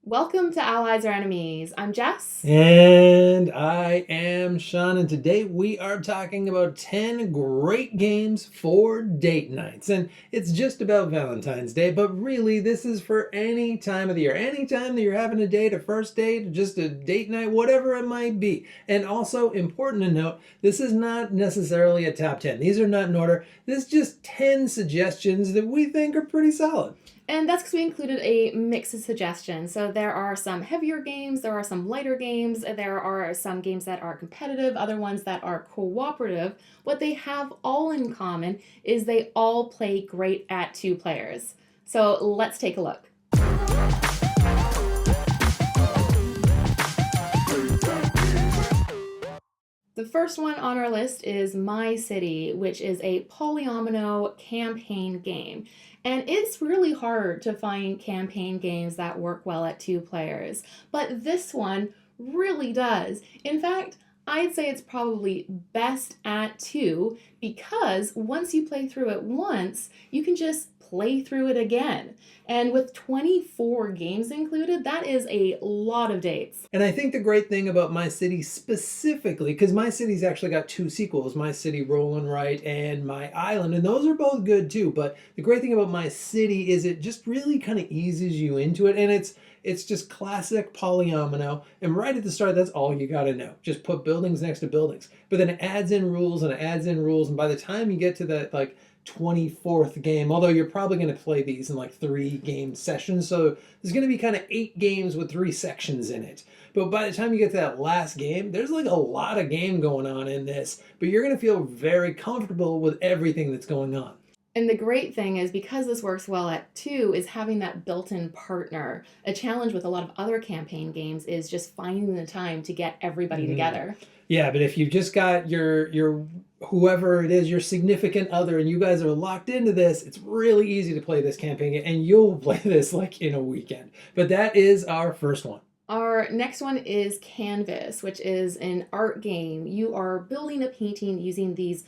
Welcome to Allies or Enemies. I'm Jess. And I am Sean, and today we are talking about 10 great games for date nights. And it's just about Valentine's Day, but really, this is for any time of the year. Any time that you're having a date, a first date, just a date night, whatever it might be. And also, important to note, this is not necessarily a top 10. These are not in order. This is just 10 suggestions that we think are pretty solid. And that's because we included a mix of suggestions. So there are some heavier games, there are some lighter games, there are some games that are competitive, other ones that are cooperative. What they have all in common is they all play great at two players. So let's take a look. The first one on our list is My City, which is a polyomino campaign game. And it's really hard to find campaign games that work well at two players. But this one really does. In fact, I'd say it's probably best at two because once you play through it once, you can just play through it again. And with 24 games included, that is a lot of dates. And I think the great thing about My City specifically, because My City's actually got two sequels, My City Roll and Write and My Island, and those are both good too. But the great thing about My City is it just really kind of eases you into it, and it's just classic polyomino. And right at the start, that's all you got to know. Just put buildings next to buildings. But then it adds in rules and it adds in rules, and by the time you get to that 24th game, although you're probably going to play these in 3 game sessions, so there's going to be kind of 8 games with 3 sections in it. But by the time you get to that last game, there's a lot of game going on in this, but you're going to feel very comfortable with everything that's going on. And the great thing is because this works well at two is having that built-in partner. A challenge with a lot of other campaign games is just finding the time to get everybody together. Yeah, but if you've just got your whoever it is, your significant other, and you guys are locked into this, it's really easy to play this campaign, and you'll play this in a weekend. But that is our first one. Our next one is Canvas, which is an art game. You are building a painting using these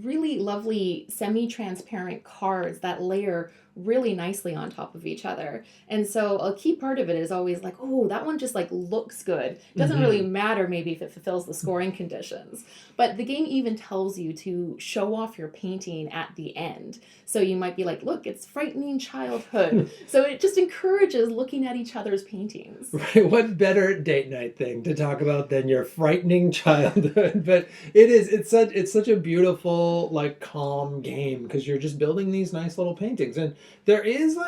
really lovely semi-transparent cards that layer really nicely on top of each other. And so a key part of it is always oh, that one just looks good. It doesn't really matter maybe if it fulfills the scoring conditions. But the game even tells you to show off your painting at the end. So you might be look, it's frightening childhood. So it just encourages looking at each other's paintings. Right. What better date night thing to talk about than your frightening childhood? But it's such a beautiful, calm game because you're just building these nice little paintings. And there is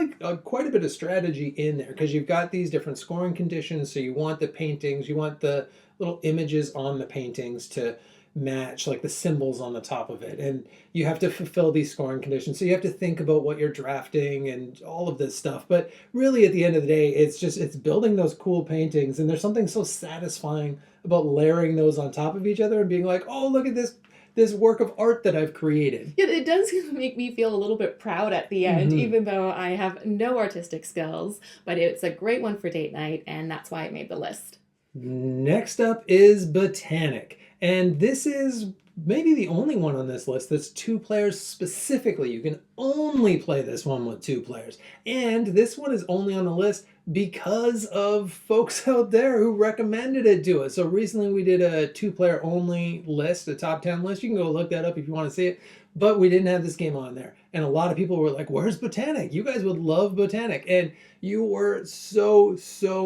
quite a bit of strategy in there because you've got these different scoring conditions. So you want the paintings, you want the little images on the paintings to match the symbols on the top of it, and you have to fulfill these scoring conditions, so you have to think about what you're drafting and all of this stuff. But really at the end of the day, it's building those cool paintings, and there's something so satisfying about layering those on top of each other and being oh, look at this work of art that I've created. Yeah, it does make me feel a little bit proud at the end, even though I have no artistic skills. But it's a great one for date night, and that's why it made the list. Next up is Botanik. And this is maybe the only one on this list that's 2 players specifically. You can only play this one with 2 players. And this one is only on the list because of folks out there who recommended it to us. So recently we did a 2-player only list, a top 10 list. You can go look that up if you want to see it. But we didn't have this game on there. And a lot of people were like, where's Botanik? You guys would love Botanik. And you were so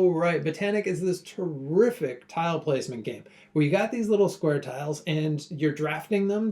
right. Botanik is this terrific tile placement game where you got these little square tiles and you're drafting them.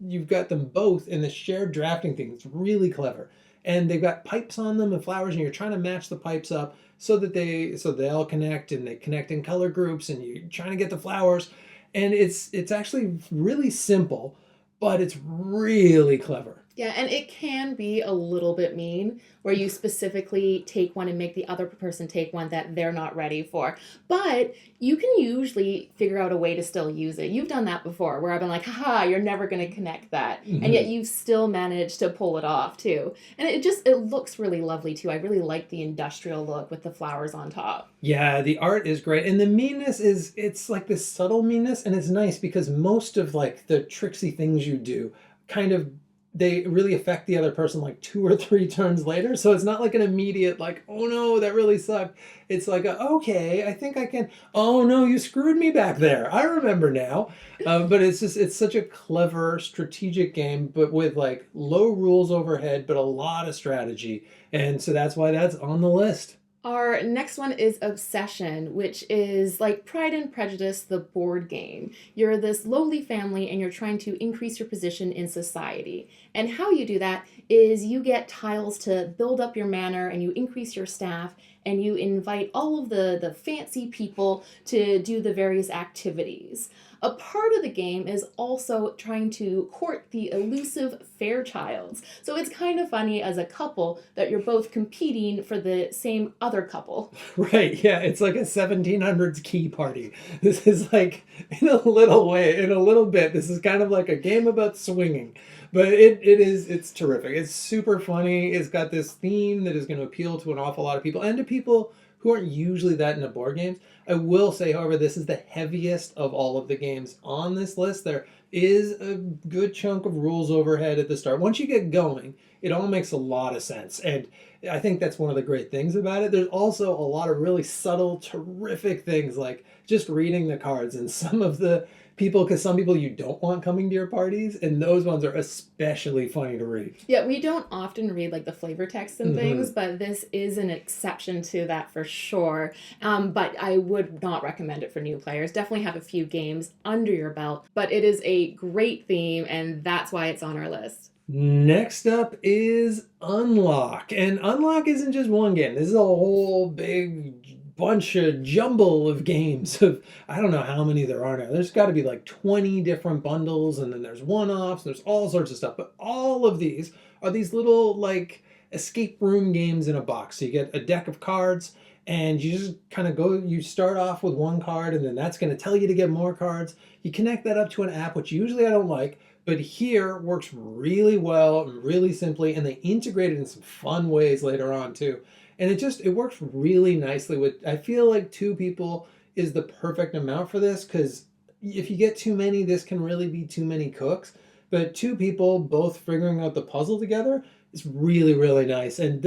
You've got them both in the shared drafting thing. It's really clever. And they've got pipes on them and flowers, and you're trying to match the pipes up so they all connect, and they connect in color groups, and you're trying to get the flowers. And it's actually really simple, but it's really clever. Yeah, and it can be a little bit mean where you specifically take one and make the other person take one that they're not ready for. But you can usually figure out a way to still use it. You've done that before where I've been haha, you're never going to connect that. And yet you've still managed to pull it off too. And it looks really lovely too. I really like the industrial look with the flowers on top. Yeah, the art is great. And the meanness it's this subtle meanness, and it's nice because most of the tricksy things you do kind of they really affect the other person like 2 or 3 turns later. So it's not like an immediate like, oh no, that really sucked. It's like, okay, I think I can. Oh no, you screwed me back there. I remember now. But it's such a clever strategic game, but with like low rules overhead, but a lot of strategy, and so that's why that's on the list. Our next one is Obsession, which is like Pride and Prejudice, the board game. You're this lowly family and you're trying to increase your position in society. And how you do that is you get tiles to build up your manor and you increase your staff and you invite all of the fancy people to do the various activities. A part of the game is also trying to court the elusive Fairchilds. So it's kind of funny as a couple that you're both competing for the same other couple. Right, yeah, it's like a 1700s key party. This is like, in a little way, in a little bit, this is kind of like a game about swinging. But it's terrific. It's super funny. It's got this theme that is going to appeal to an awful lot of people and to people who aren't usually that into board games. I will say, however, this is the heaviest of all of the games on this list. There is a good chunk of rules overhead at the start. Once you get going, it all makes a lot of sense. And I think that's one of the great things about it. There's also a lot of really subtle, terrific things like just reading the cards and some of the people, because some people you don't want coming to your parties, and those ones are especially funny to read. Yeah, we don't often read like the flavor text and things, but this is an exception to that for sure. But I would not recommend it for new players. Definitely have a few games under your belt, but it is a great theme, and that's why it's on our list. Next up is Unlock. And Unlock isn't just one game. This is a whole big bunch of jumble of games of I don't know how many there are now. There's got to be like 20 different bundles, and then there's one-offs, there's all sorts of stuff. But all of these are these little like escape room games in a box. So you get a deck of cards and you just kind of go, you start off with one card and then that's going to tell you to get more cards. You connect that up to an app, which usually I don't like, but here works really well and really simply, and they integrate it in some fun ways later on too. And it works really nicely with, I feel like 2 people is the perfect amount for this, because if you get too many, this can really be too many cooks. But 2 people both figuring out the puzzle together is really, really nice. And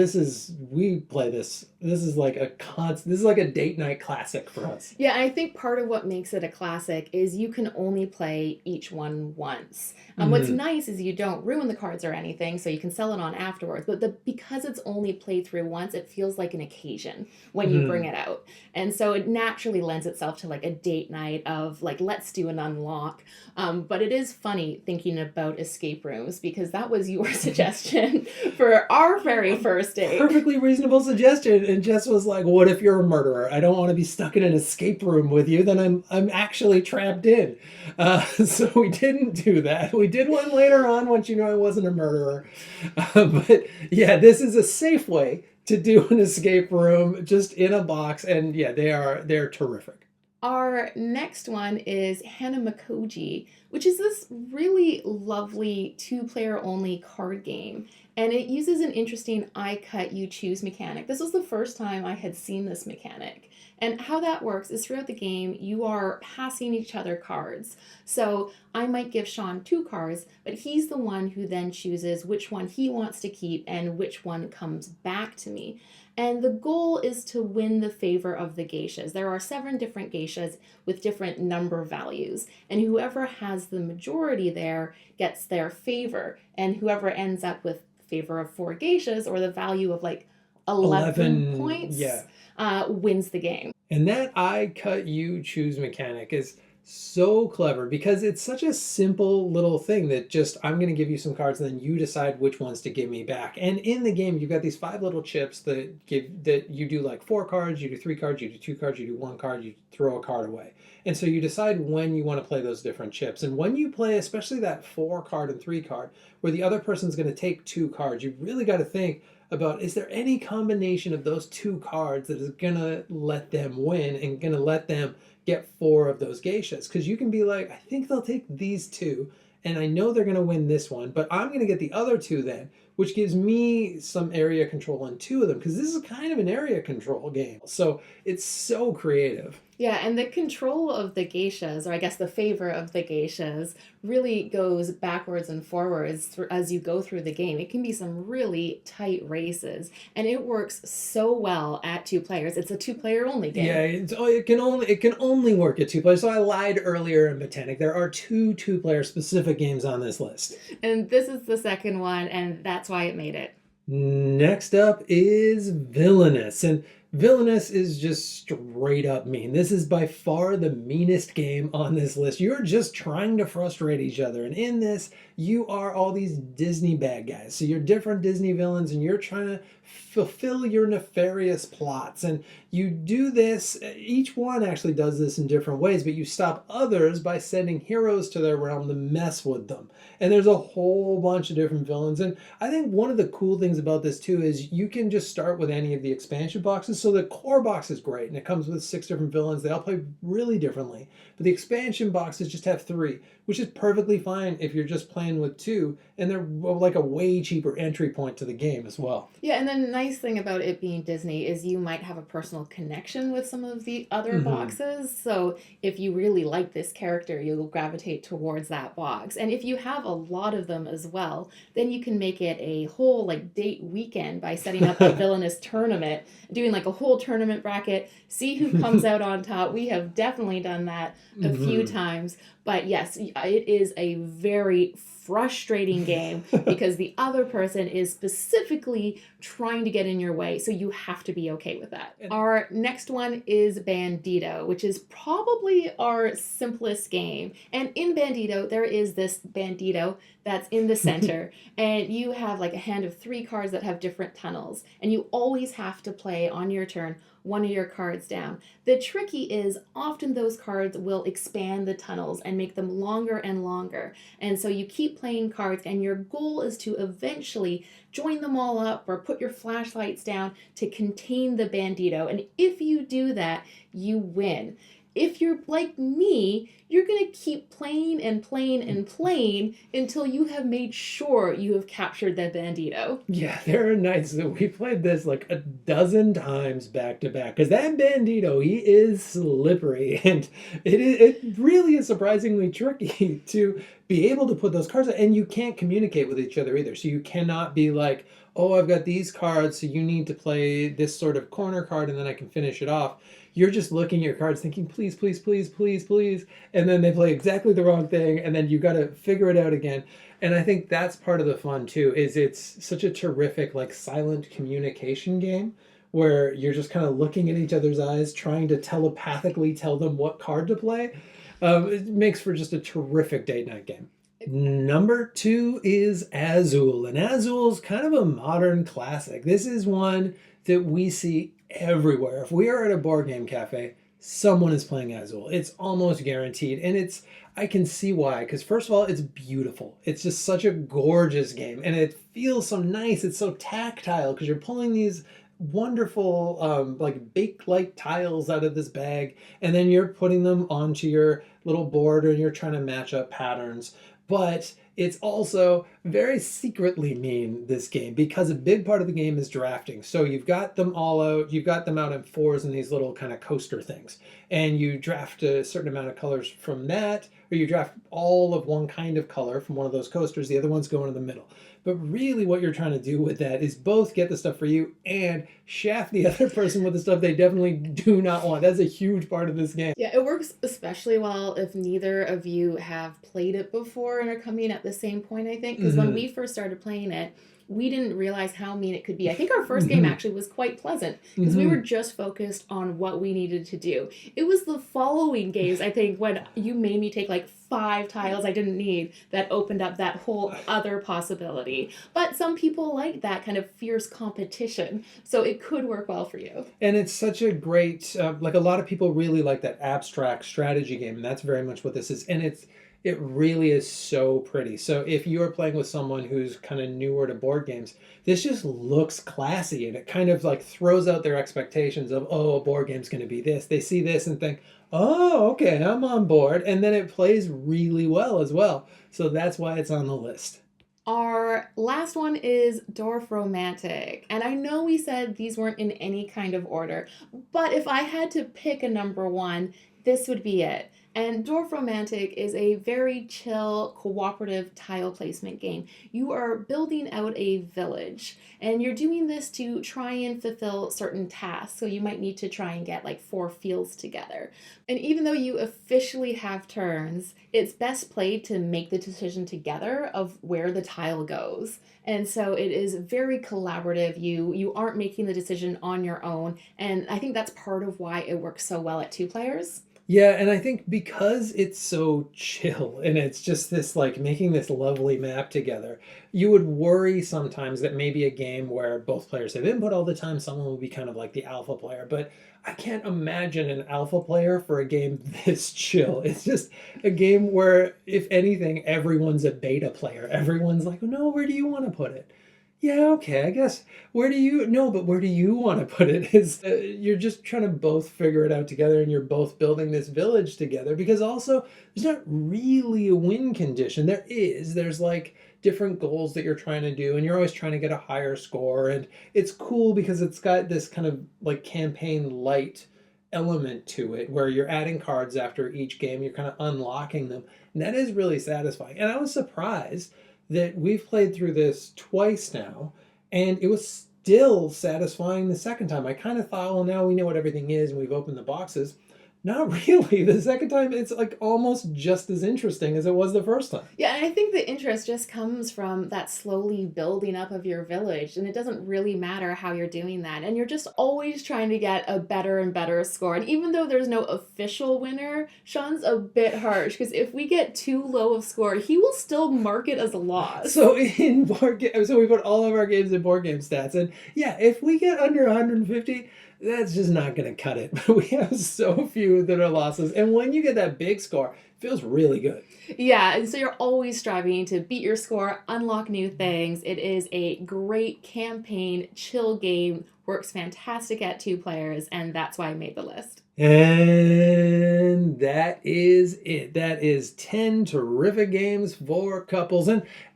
we play this. This is like a date night classic for us. Yeah, and I think part of what makes it a classic is you can only play each one once. What's nice is you don't ruin the cards or anything, so you can sell it on afterwards. But because it's only played through once, it feels like an occasion when you bring it out. And so it naturally lends itself to like a date night of like, let's do an unlock. But it is funny thinking about escape rooms, because that was your suggestion for our very first date. Perfectly reasonable suggestion. And Jess was like, what if you're a murderer? I don't want to be stuck in an escape room with you. Then I'm actually trapped in. So we didn't do that. We did one later on once you know I wasn't a murderer. But yeah, this is a safe way to do an escape room just in a box. And yeah, they're terrific. Our next one is Hanamikoji, which is this really lovely 2-player only card game. And it uses an interesting I cut, you choose mechanic. This was the first time I had seen this mechanic. And how that works is throughout the game, you are passing each other cards. So I might give Sean 2 cards, but he's the one who then chooses which one he wants to keep and which one comes back to me. And the goal is to win the favor of the geishas. There are 7 different geishas with different number values, and whoever has the majority there gets their favor, and whoever ends up with favor of 4 geishas or the value of like 11 points wins the game. And that I cut you choose mechanic is so clever, because it's such a simple little thing that just, I'm going to give you some cards and then you decide which ones to give me back. And in the game, you've got these 5 little chips that you do like 4 cards, you do 3 cards, you do 2 cards, you do 1 card, you throw a card away. And so you decide when you want to play those different chips. And when you play, especially that 4 card and 3 card, where the other person's going to take 2 cards, you really got to think about, is there any combination of those 2 cards that is going to let them win and going to let them get 4 of those geishas? Because you can be like, I think they'll take these 2, and I know they're going to win this one, but I'm going to get the other 2 then, which gives me some area control on 2 of them, because this is kind of an area control game. So it's so creative. Yeah, and the control of the geishas, or I guess the favor of the geishas, really goes backwards and forwards as you go through the game. It can be some really tight races, and it works so well at two players. It's a two-player only Yeah, game. it can only work at two players. So I lied earlier in Botanic. There are two-player specific games on this list. And this is the second one, and that's why it made it. Next up is Villainous. And Villainous is just straight up mean. This is by far the meanest game on this list. You're just trying to frustrate each other. And in this, you are all these Disney bad guys. So you're different Disney villains and you're trying to fulfill your nefarious plots. And you do this, each one actually does this in different ways, but you stop others by sending heroes to their realm to mess with them. And there's a whole bunch of different villains. And I think one of the cool things about this too is you can just start with any of the expansion boxes. So the core box is great and it comes with 6 different villains. They all play really differently. But the expansion boxes just have 3, which is perfectly fine if you're just playing with 2. And they're like a way cheaper entry point to the game as well. Yeah, and the nice thing about it being Disney is you might have a personal connection with some of the other boxes. So if you really like this character, you'll gravitate towards that box. And if you have a lot of them as well, then you can make it a whole like date weekend by setting up a Villainous tournament, doing like a whole tournament bracket, see who comes out on top. We have definitely done that a few times. But yes, it is a very frustrating game because the other person is specifically trying to get in your way, so you have to be okay with that. Our next one is Bandido, which is probably our simplest game. And in Bandido, there is this Bandido that's in the center, and you have like a hand of 3 cards that have different tunnels, and you always have to play on your turn one of your cards down. The tricky is often those cards will expand the tunnels and make them longer and longer. And so you keep playing cards and your goal is to eventually join them all up or put your flashlights down to contain the Bandido. And if you do that, you win. If you're like me, you're going to keep playing and playing and playing until you have made sure you have captured that Bandido. Yeah, there are nights that we played this like a dozen times back to back because that Bandido, he is slippery and it really is surprisingly tricky to be able to put those cards out, and you can't communicate with each other either. So you cannot be like, oh, I've got these cards, so you need to play this sort of corner card and then I can finish it off. You're just looking at your cards thinking, please, please, please, please, please. And then they play exactly the wrong thing. And then you got to figure it out again. And I think that's part of the fun too, is it's such a terrific, like silent communication game where you're just kind of looking at each other's eyes, trying to telepathically tell them what card to play. It makes for just a terrific date night game. Number 2 is Azul. And Azul's kind of a modern classic. This is one that we see everywhere. If we are at a board game cafe, someone is playing Azul. It's almost guaranteed. And I can see why. Because first of all, it's beautiful. It's just such a gorgeous game. And it feels so nice. It's so tactile because you're pulling these wonderful like bake-like tiles out of this bag. And then you're putting them onto your little board and you're trying to match up patterns. But it's also very secretly mean, this game, because a big part of the game is drafting. So you've got them all out, you've got them out in 4s in these little kind of coaster things. And you draft a certain amount of colors from that, or you draft all of one kind of color from one of those coasters, the other one's going in the middle. But really what you're trying to do with that is both get the stuff for you and shaft the other person with the stuff they definitely do not want. That's a huge part of this game. Yeah, it works especially well if neither of you have played it before and are coming at the same point, I think. Because when we first started playing it, we didn't realize how mean it could be. I think our first game actually was quite pleasant because we were just focused on what we needed to do. It was the following games, I think, when you made me take like 5 tiles I didn't need that opened up that whole other possibility. But some people like that kind of fierce competition, so it could work well for you. And it's such a great, like a lot of people really like that abstract strategy game, and that's very much what this is. And it really is so pretty. So if you are playing with someone who's kind of newer to board games, this just looks classy and it kind of like throws out their expectations of, oh, a board game's going to be this. They see this and think, oh, okay, I'm on board. And then it plays really well as well. So that's why it's on the list. Our last one is Dorfromantik. And I know we said these weren't in any kind of order, but if I had to pick a number one, this would be it. And Dorfromantik is a very chill, cooperative tile placement game. You are building out a village, and you're doing this to try and fulfill certain tasks. So you might need to try and get like 4 fields together. And even though you officially have turns, it's best played to make the decision together of where the tile goes. And so it is very collaborative. You aren't making the decision on your own, and I think that's part of why it works so well at 2 players. Yeah, and I think because it's so chill and it's just this like making this lovely map together, you would worry sometimes that maybe a game where both players have input all the time, someone will be kind of like the alpha player. But I can't imagine an alpha player for a game this chill. It's just a game where, if anything, everyone's a beta player. Everyone's like, no, where do you want to put it? Yeah, okay, I guess. Where do you, no, but where do you want to put it? Is you're just trying to both figure it out together, and you're both building this village together, because also there's not really a win condition. There's like different goals that you're trying to do, and you're always trying to get a higher score. And it's cool because it's got this kind of like campaign light element to it where you're adding cards after each game, you're kind of unlocking them. And that is really satisfying. And I was surprised that we've played through this twice now, and it was still satisfying the second time. I kind of thought, well, now we know what everything is and we've opened the boxes. Not really. The second time, it's like almost just as interesting as it was the first time. Yeah, and I think the interest just comes from that slowly building up of your village, and it doesn't really matter how you're doing that. And you're just always trying to get a better and better score. And even though there's no official winner, Sean's a bit harsh because if we get too low of score, he will still mark it as a loss. So so we put all of our games in board game stats, and yeah, if we get under 150, that's just not going to cut it. But we have so few that are losses. And when you get that big score, it feels really good. Yeah, and so you're always striving to beat your score, unlock new things. It is a great campaign, chill game, works fantastic at 2 players, and that's why I made the list. And that is it. That is 10 terrific games for couples.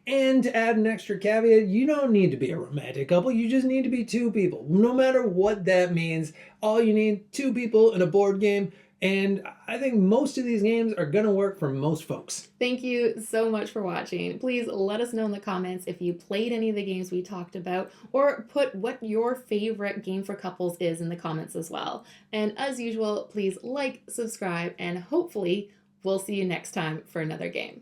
And to add an extra caveat, you don't need to be a romantic couple. You just need to be 2 people. No matter what that means, all you need, 2 people in a board game. And I think most of these games are going to work for most folks. Thank you so much for watching. Please let us know in the comments if you played any of the games we talked about, or put what your favorite game for couples is in the comments as well. And as usual, please like, subscribe, and hopefully we'll see you next time for another game.